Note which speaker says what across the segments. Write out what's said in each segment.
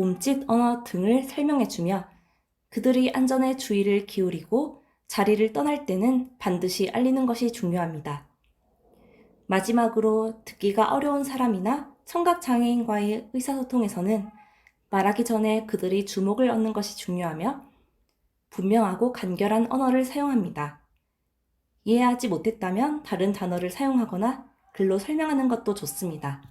Speaker 1: 몸짓 언어 등을 설명해주며 그들의 안전에 주의를 기울이고 자리를 떠날 때는 반드시 알리는 것이 중요합니다. 마지막으로 듣기가 어려운 사람이나 청각장애인과의 의사소통에서는 말하기 전에 그들의 주목을 얻는 것이 중요하며 분명하고 간결한 언어를 사용합니다. 이해하지 못했다면 다른 단어를 사용하거나 글로 설명하는 것도 좋습니다.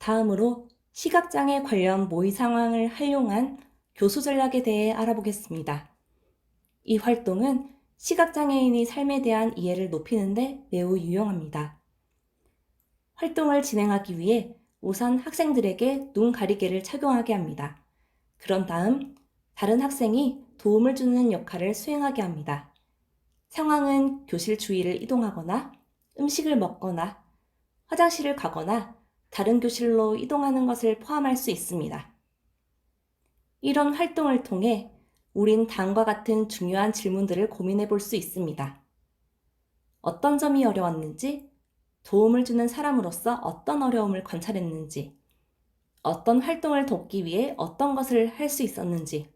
Speaker 1: 다음으로 시각장애 관련 모의 상황을 활용한 교수 전략에 대해 알아보겠습니다. 이 활동은 시각장애인의 삶에 대한 이해를 높이는 데 매우 유용합니다. 활동을 진행하기 위해 우선 학생들에게 눈 가리개를 착용하게 합니다. 그런 다음 다른 학생이 도움을 주는 역할을 수행하게 합니다. 상황은 교실 주위를 이동하거나 음식을 먹거나 화장실을 가거나 다른 교실로 이동하는 것을 포함할 수 있습니다. 이런 활동을 통해 우린 다음과 같은 중요한 질문들을 고민해 볼 수 있습니다. 어떤 점이 어려웠는지, 도움을 주는 사람으로서 어떤 어려움을 관찰했는지, 어떤 활동을 돕기 위해 어떤 것을 할 수 있었는지,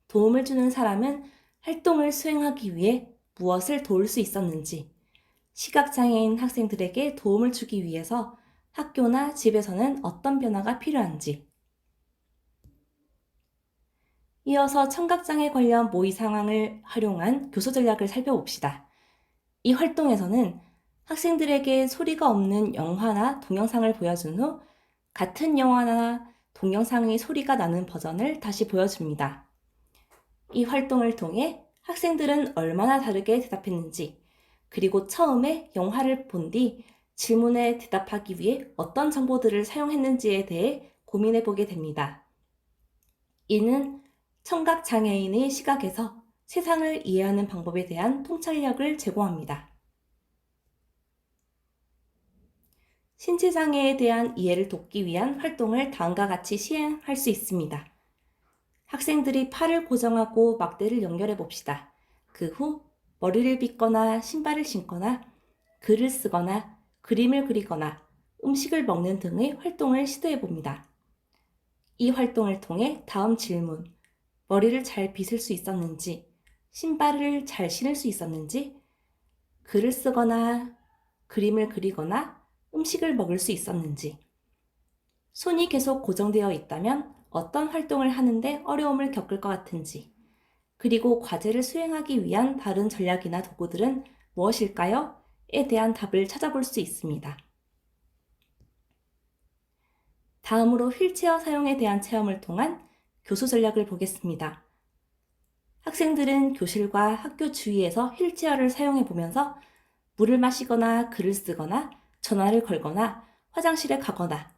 Speaker 1: 도움을 주는 사람은 활동을 수행하기 위해 무엇을 도울 수 있었는지, 시각장애인 학생들에게 도움을 주기 위해서 학교나 집에서는 어떤 변화가 필요한지. 이어서 청각장애 관련 모의 상황을 활용한 교수 전략을 살펴봅시다. 이 활동에서는 학생들에게 소리가 없는 영화나 동영상을 보여준 후 같은 영화나 동영상의 소리가 나는 버전을 다시 보여줍니다. 이 활동을 통해 학생들은 얼마나 다르게 대답했는지, 그리고 처음에 영화를 본 뒤 질문에 대답하기 위해 어떤 정보들을 사용했는지에 대해 고민해 보게 됩니다. 이는 청각장애인의 시각에서 세상을 이해하는 방법에 대한 통찰력을 제공합니다. 신체장애에 대한 이해를 돕기 위한 활동을 다음과 같이 시행할 수 있습니다. 학생들이 팔을 고정하고 막대를 연결해 봅시다. 그 후 머리를 빗거나 신발을 신거나 글을 쓰거나 그림을 그리거나 음식을 먹는 등의 활동을 시도해 봅니다. 이 활동을 통해 다음 질문, 머리를 잘 빗을 수 있었는지, 신발을 잘 신을 수 있었는지, 글을 쓰거나 그림을 그리거나 음식을 먹을 수 있었는지, 손이 계속 고정되어 있다면 어떤 활동을 하는데 어려움을 겪을 것 같은지, 그리고 과제를 수행하기 위한 다른 전략이나 도구들은 무엇일까요? 에 대한 답을 찾아볼 수 있습니다. 다음으로 휠체어 사용에 대한 체험을 통한 교수 전략을 보겠습니다. 학생들은 교실과 학교 주위에서 휠체어를 사용해 보면서 물을 마시거나 글을 쓰거나 전화를 걸거나 화장실에 가거나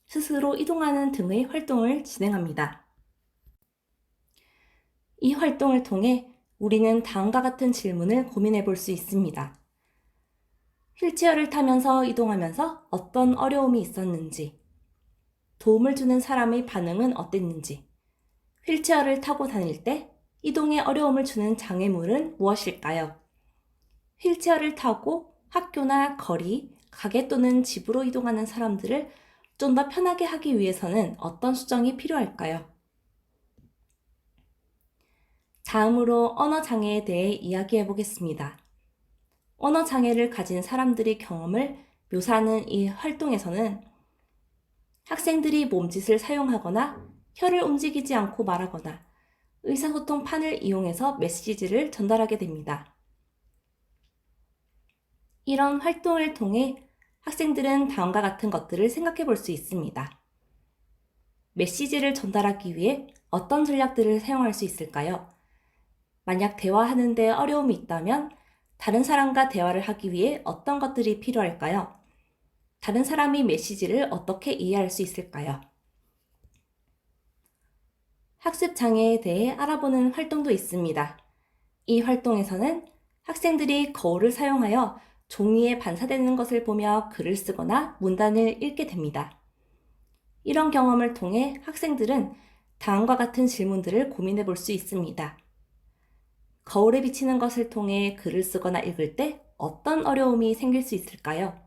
Speaker 1: 스스로 이동하는 등의 활동을 진행합니다. 이 활동을 통해 우리는 다음과 같은 질문을 고민해 볼 수 있습니다. 휠체어를 타면서 이동하면서 어떤 어려움이 있었는지, 도움을 주는 사람의 반응은 어땠는지, 휠체어를 타고 다닐 때 이동에 어려움을 주는 장애물은 무엇일까요? 휠체어를 타고 학교나 거리, 가게 또는 집으로 이동하는 사람들을 좀 더 편하게 하기 위해서는 어떤 수정이 필요할까요? 다음으로 언어장애에 대해 이야기해 보겠습니다. 언어장애를 가진 사람들의 경험을 묘사하는 이 활동에서는 학생들이 몸짓을 사용하거나 혀를 움직이지 않고 말하거나 의사소통판을 이용해서 메시지를 전달하게 됩니다. 이런 활동을 통해 학생들은 다음과 같은 것들을 생각해 볼 수 있습니다. 메시지를 전달하기 위해 어떤 전략들을 사용할 수 있을까요? 만약 대화하는데 어려움이 있다면 다른 사람과 대화를 하기 위해 어떤 것들이 필요할까요? 다른 사람이 메시지를 어떻게 이해할 수 있을까요? 학습 장애에 대해 알아보는 활동도 있습니다. 이 활동에서는 학생들이 거울을 사용하여 종이에 반사되는 것을 보며 글을 쓰거나 문단을 읽게 됩니다. 이런 경험을 통해 학생들은 다음과 같은 질문들을 고민해 볼 수 있습니다. 거울에 비치는 것을 통해 글을 쓰거나 읽을 때 어떤 어려움이 생길 수 있을까요?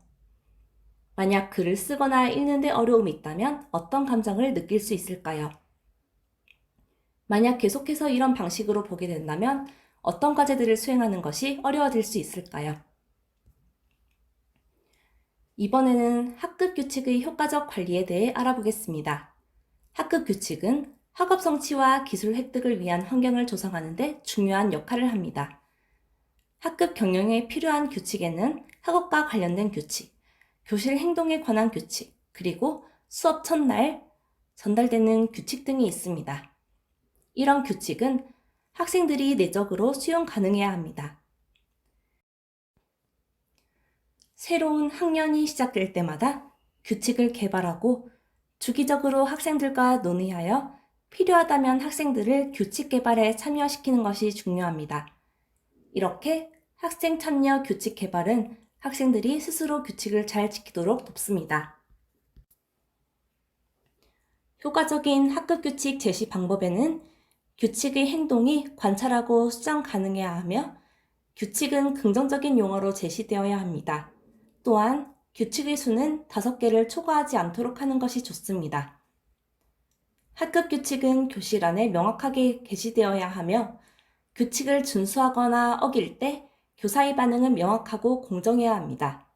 Speaker 1: 만약 글을 쓰거나 읽는 데 어려움이 있다면 어떤 감정을 느낄 수 있을까요? 만약 계속해서 이런 방식으로 보게 된다면 어떤 과제들을 수행하는 것이 어려워질 수 있을까요? 이번에는 학급 규칙의 효과적 관리에 대해 알아보겠습니다. 학급 규칙은 학업 성취와 기술 획득을 위한 환경을 조성하는 데 중요한 역할을 합니다. 학급 경영에 필요한 규칙에는 학업과 관련된 규칙, 교실 행동에 관한 규칙, 그리고 수업 첫날 전달되는 규칙 등이 있습니다. 이런 규칙은 학생들이 내적으로 수용 가능해야 합니다. 새로운 학년이 시작될 때마다 규칙을 개발하고 주기적으로 학생들과 논의하여 필요하다면 학생들을 규칙 개발에 참여시키는 것이 중요합니다. 이렇게 학생 참여 규칙 개발은 학생들이 스스로 규칙을 잘 지키도록 돕습니다. 효과적인 학급 규칙 제시 방법에는 규칙의 행동이 관찰하고 수정 가능해야 하며 규칙은 긍정적인 용어로 제시되어야 합니다. 또한 규칙의 수는 5개를 초과하지 않도록 하는 것이 좋습니다. 학급 규칙은 교실 안에 명확하게 게시되어야 하며 규칙을 준수하거나 어길 때 교사의 반응은 명확하고 공정해야 합니다.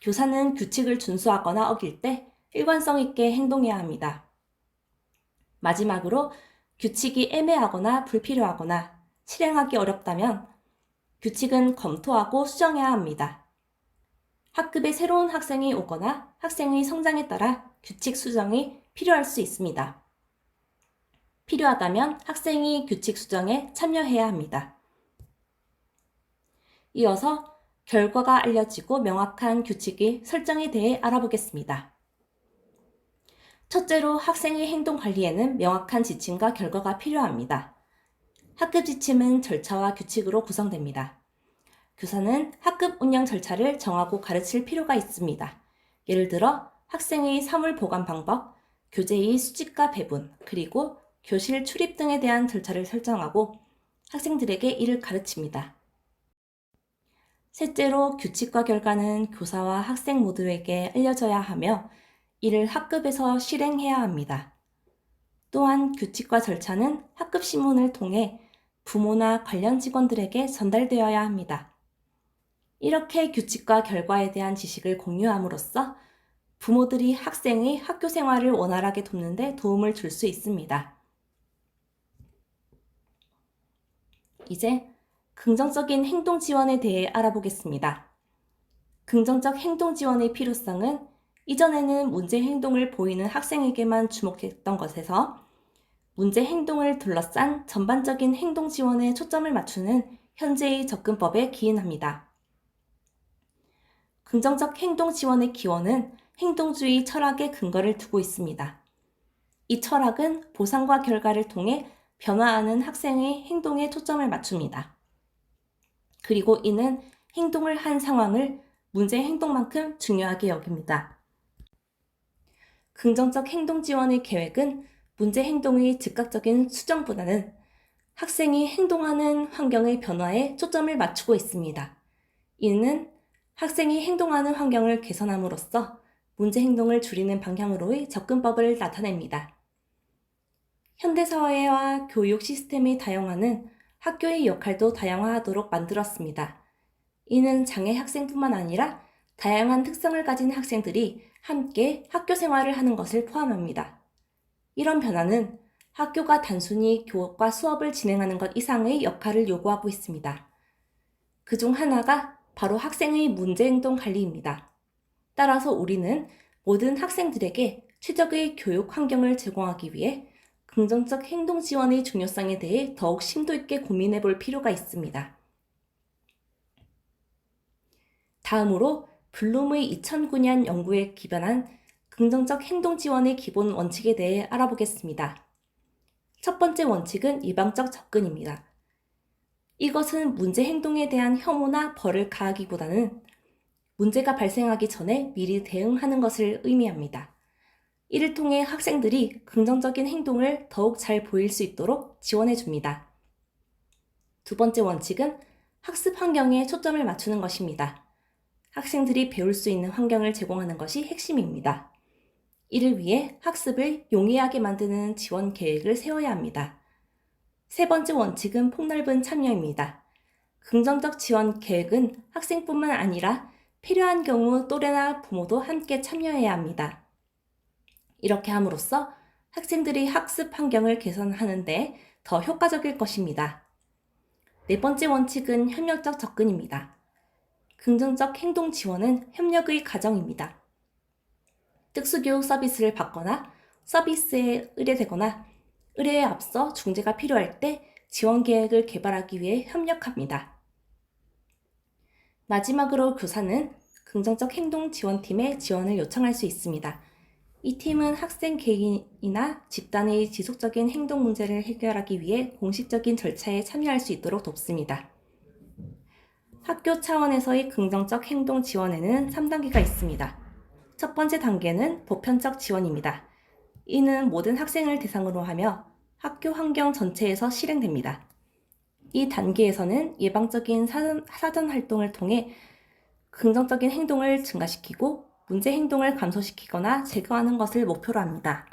Speaker 1: 교사는 규칙을 준수하거나 어길 때 일관성 있게 행동해야 합니다. 마지막으로 규칙이 애매하거나 불필요하거나 실행하기 어렵다면 규칙은 검토하고 수정해야 합니다. 학급에 새로운 학생이 오거나 학생의 성장에 따라 규칙 수정이 필요할 수 있습니다. 필요하다면 학생이 규칙 수정에 참여해야 합니다. 이어서 결과가 알려지고 명확한 규칙의 설정에 대해 알아보겠습니다. 첫째로 학생의 행동 관리에는 명확한 지침과 결과가 필요합니다. 학급 지침은 절차와 규칙으로 구성됩니다. 교사는 학급 운영 절차를 정하고 가르칠 필요가 있습니다. 예를 들어 학생의 사물 보관 방법, 교재의 수집과 배분, 그리고 교실 출입 등에 대한 절차를 설정하고 학생들에게 이를 가르칩니다. 셋째로 규칙과 결과는 교사와 학생 모두에게 알려져야 하며 이를 학급에서 실행해야 합니다. 또한 규칙과 절차는 학급 신문을 통해 부모나 관련 직원들에게 전달되어야 합니다. 이렇게 규칙과 결과에 대한 지식을 공유함으로써 부모들이 학생의 학교 생활을 원활하게 돕는 데 도움을 줄 수 있습니다. 이제 긍정적인 행동 지원에 대해 알아보겠습니다. 긍정적 행동 지원의 필요성은 이전에는 문제 행동을 보이는 학생에게만 주목했던 것에서 문제 행동을 둘러싼 전반적인 행동 지원에 초점을 맞추는 현재의 접근법에 기인합니다. 긍정적 행동 지원의 기원은 행동주의 철학에 근거를 두고 있습니다. 이 철학은 보상과 결과를 통해 변화하는 학생의 행동에 초점을 맞춥니다. 그리고 이는 행동을 한 상황을 문제 행동만큼 중요하게 여깁니다. 긍정적 행동 지원의 계획은 문제 행동의 즉각적인 수정보다는 학생이 행동하는 환경의 변화에 초점을 맞추고 있습니다. 이는 학생이 행동하는 환경을 개선함으로써 문제 행동을 줄이는 방향으로의 접근법을 나타냅니다. 현대사회와 교육 시스템의 다양화는 학교의 역할도 다양화하도록 만들었습니다. 이는 장애 학생뿐만 아니라 다양한 특성을 가진 학생들이 함께 학교 생활을 하는 것을 포함합니다. 이런 변화는 학교가 단순히 교육과 수업을 진행하는 것 이상의 역할을 요구하고 있습니다. 그중 하나가 바로 학생의 문제행동 관리입니다. 따라서 우리는 모든 학생들에게 최적의 교육 환경을 제공하기 위해 긍정적 행동 지원의 중요성에 대해 더욱 심도 있게 고민해 볼 필요가 있습니다. 다음으로 블룸의 2009년 연구에 기반한 긍정적 행동 지원의 기본 원칙에 대해 알아보겠습니다. 첫 번째 원칙은 예방적 접근입니다. 이것은 문제 행동에 대한 혐오나 벌을 가하기보다는 문제가 발생하기 전에 미리 대응하는 것을 의미합니다. 이를 통해 학생들이 긍정적인 행동을 더욱 잘 보일 수 있도록 지원해 줍니다. 두 번째 원칙은 학습 환경에 초점을 맞추는 것입니다. 학생들이 배울 수 있는 환경을 제공하는 것이 핵심입니다. 이를 위해 학습을 용이하게 만드는 지원 계획을 세워야 합니다. 세 번째 원칙은 폭넓은 참여입니다. 긍정적 지원 계획은 학생뿐만 아니라 필요한 경우 또래나 부모도 함께 참여해야 합니다. 이렇게 함으로써 학생들이 학습 환경을 개선하는 데 더 효과적일 것입니다. 네 번째 원칙은 협력적 접근입니다. 긍정적 행동 지원은 협력의 과정입니다. 특수교육 서비스를 받거나 서비스에 의뢰되거나 의뢰에 앞서 중재가 필요할 때 지원 계획을 개발하기 위해 협력합니다. 마지막으로 교사는 긍정적 행동 지원팀에 지원을 요청할 수 있습니다. 이 팀은 학생 개인이나 집단의 지속적인 행동 문제를 해결하기 위해 공식적인 절차에 참여할 수 있도록 돕습니다. 학교 차원에서의 긍정적 행동 지원에는 3단계가 있습니다. 첫 번째 단계는 보편적 지원입니다. 이는 모든 학생을 대상으로 하며 학교 환경 전체에서 실행됩니다. 이 단계에서는 예방적인 사전 활동을 통해 긍정적인 행동을 증가시키고 문제 행동을 감소시키거나 제거하는 것을 목표로 합니다.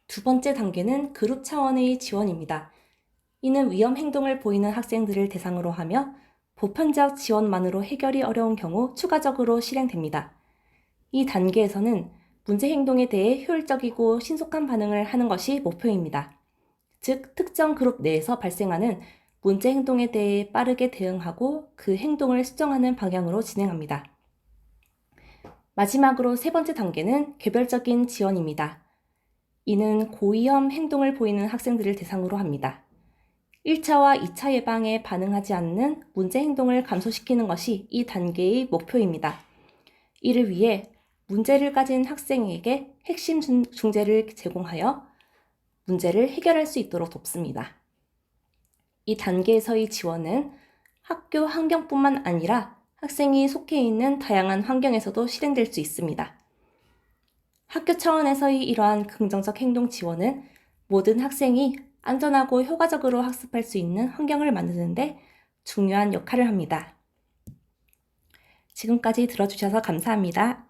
Speaker 1: 두 번째 단계는 그룹 차원의 지원입니다. 이는 위험 행동을 보이는 학생들을 대상으로 하며 보편적 지원만으로 해결이 어려운 경우 추가적으로 실행됩니다. 이 단계에서는 문제 행동에 대해 효율적이고 신속한 반응을 하는 것이 목표입니다. 즉, 특정 그룹 내에서 발생하는 문제 행동에 대해 빠르게 대응하고 그 행동을 수정하는 방향으로 진행합니다. 마지막으로 세 번째 단계는 개별적인 지원입니다. 이는 고위험 행동을 보이는 학생들을 대상으로 합니다. 1차와 2차 예방에 반응하지 않는 문제 행동을 감소시키는 것이 이 단계의 목표입니다. 이를 위해 문제를 가진 학생에게 핵심 중재를 제공하여 문제를 해결할 수 있도록 돕습니다. 이 단계에서의 지원은 학교 환경뿐만 아니라 학생이 속해 있는 다양한 환경에서도 실행될 수 있습니다. 학교 차원에서의 이러한 긍정적 행동 지원은 모든 학생이 안전하고 효과적으로 학습할 수 있는 환경을 만드는 데 중요한 역할을 합니다. 지금까지 들어주셔서 감사합니다.